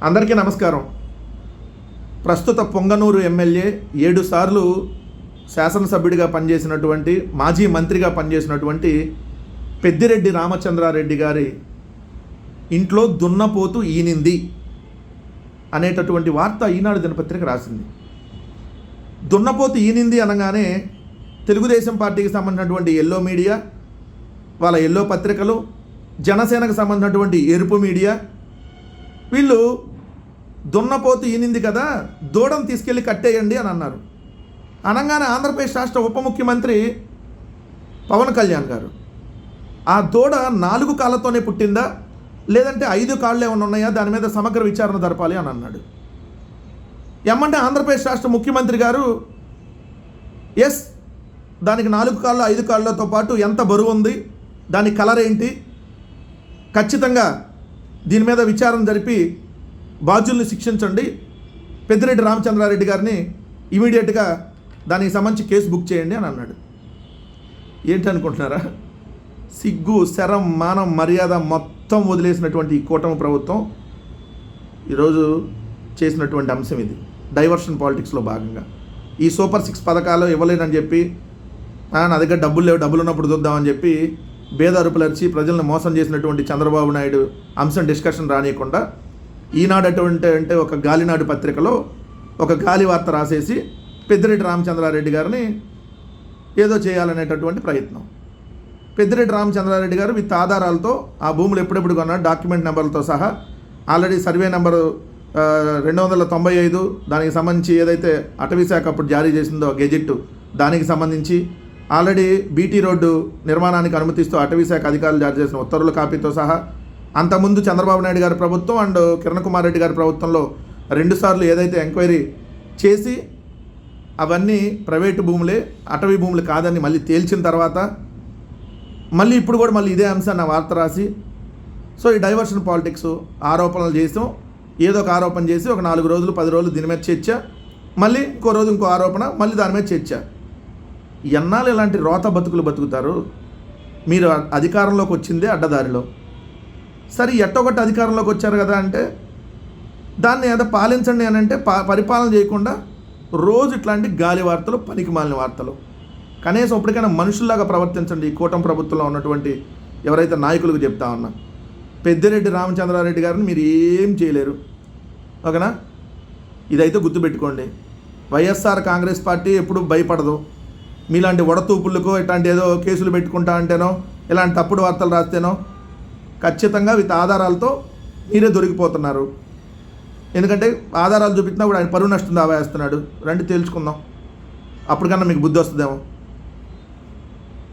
అందరికీ నమస్కారం. ప్రస్తుత పొంగనూరు ఎమ్మెల్యే 7 సార్లు శాసనసభ్యుడిగా పనిచేసినటువంటి మాజీ మంత్రిగా పనిచేసినటువంటి పెద్దిరెడ్డి రామచంద్రారెడ్డి గారి ఇంట్లో దున్నపోతు ఈనింది అనేటటువంటి వార్త ఈనాడు దినపత్రిక రాసింది. దున్నపోతు ఈనింది అనగానే తెలుగుదేశం పార్టీకి సంబంధించినటువంటి ఎల్లో మీడియా, వాళ్ళ ఎల్లో పత్రికలు, జనసేనకు సంబంధించినటువంటి ఎరుపు మీడియా, వీళ్ళు దున్నపోతు ఈనింది కదా, దూడను తీసుకెళ్ళి కట్టేయండి అని అన్నారు. అనగానే ఆంధ్రప్రదేశ్ రాష్ట్ర ఉప ముఖ్యమంత్రి పవన్ కళ్యాణ్ గారు ఆ దూడ 4 కాళ్ళతోనే పుట్టిందా లేదంటే 5 కాళ్ళు ఏమైనా ఉన్నాయా, దాని మీద సమగ్ర విచారణ జరపాలి అని అన్నాడు. ఏమంటే ఆంధ్రప్రదేశ్ రాష్ట్ర ముఖ్యమంత్రి గారు ఎస్, దానికి 4 కాళ్ళు 5 కాళ్ళతో పాటు ఎంత బరువు ఉంది, దాని కలర్ ఏంటి, ఖచ్చితంగా దీని మీద విచారణ జరిపి బాధ్యుల్ని శిక్షించండి, పెద్దిరెడ్డి రామచంద్రారెడ్డి గారిని ఇమీడియట్గా దానికి సంబంధించి కేసు బుక్ చేయండి అని అన్నాడు. ఏంటనుకుంటున్నారా? సిగ్గు, శరం, మానం, మర్యాద మొత్తం వదిలేసినటువంటి ఈ కూటమి ప్రభుత్వం ఈరోజు చేసినటువంటి అంశం ఇది. డైవర్షన్ పాలిటిక్స్లో భాగంగా ఈ సూపర్ 6 పథకాలు ఇవ్వలేనని చెప్పి, నా దగ్గర డబ్బులు లేవు, డబ్బులు ఉన్నప్పుడు చూద్దామని చెప్పి బేదరుపులర్చి ప్రజలను మోసం చేసినటువంటి చంద్రబాబు నాయుడు అంశం డిస్కషన్ రానియకుండా ఈనాడు అంటే ఒక గాలినాడు పత్రికలో ఒక గాలి వార్త రాసేసి పెద్దిరెడ్డి రామచంద్రారెడ్డి గారిని ఏదో చేయాలనేటటువంటి ప్రయత్నం. పెద్దిరెడ్డి రామచంద్రారెడ్డి గారు విత్ ఆధారాలతో ఆ భూములు ఎప్పుడెప్పుడు కొన్నాడు, డాక్యుమెంట్ నెంబర్లతో సహా, ఆల్రెడీ సర్వే నెంబరు 295 దానికి సంబంధించి ఏదైతే అటవీ శాఖ అప్పుడు జారీ చేసిందో గెజిట్, దానికి సంబంధించి ఆల్రెడీ బీటీ రోడ్డు నిర్మాణానికి అనుమతిస్తూ అటవీ శాఖ అధికారులు జారీ చేసిన ఉత్తర్వుల కాపీతో సహా, అంతకుముందు చంద్రబాబు నాయుడు గారి ప్రభుత్వం అండ్ కిరణ్ కుమార్ రెడ్డి గారి ప్రభుత్వంలో 2 సార్లు ఏదైతే ఎంక్వైరీ చేసి అవన్నీ ప్రైవేటు భూములే, అటవీ భూములు కాదని మళ్ళీ తేల్చిన తర్వాత మళ్ళీ ఇప్పుడు కూడా మళ్ళీ ఇదే అంశాన్ని వార్త రాసి, సో ఈ డైవర్షన్ పాలిటిక్స్ ఆరోపణలు చేసాం, ఏదో ఒక ఆరోపణ చేసి ఒక 4 రోజులు 10 రోజులు దీని మీద చర్చ, మళ్ళీ ఇంకో రోజు ఇంకో ఆరోపణ, మళ్ళీ దాని మీద చర్చ. ఎన్నాళ్ళు ఇలాంటి రోత బతుకులు బతుకుతారు? మీరు అధికారంలోకి వచ్చిందే అడ్డదారిలో. సరే, ఎట్టొకటి అధికారంలోకి వచ్చారు కదా అంటే దాన్ని ఏదో పాలించండి అని అంటే పరిపాలన చేయకుండా రోజు ఇట్లాంటి గాలి వార్తలు, పనికి మాలిన వార్తలు. కనీసం ఇప్పటికైనా మనుషుల్లాగా ప్రవర్తించండి. ఈ కూటమి ప్రభుత్వంలో ఉన్నటువంటి ఎవరైతే నాయకులకు చెప్తా ఉన్నా, పెద్దిరెడ్డి రామచంద్రారెడ్డి గారిని మీరు ఏం చేయలేరు, ఓకేనా? ఇదైతే గుర్తుపెట్టుకోండి. వైఎస్ఆర్ కాంగ్రెస్ పార్టీ ఎప్పుడు భయపడదు. మీలాంటి వడతూపులకు ఇట్లాంటి ఏదో కేసులు పెట్టుకుంటా అంటేనో, ఇలాంటి తప్పుడు వార్తలు రాస్తేనో ఖచ్చితంగా విత్ ఆధారాలతో మీరే దొరికిపోతున్నారు. ఎందుకంటే ఆధారాలు చూపించినా కూడా ఆయన పరువు నష్టం దావా వేస్తున్నాడు. రండి తేల్చుకుందాం, అప్పటికన్నా మీకు బుద్ధి వస్తుందేమో.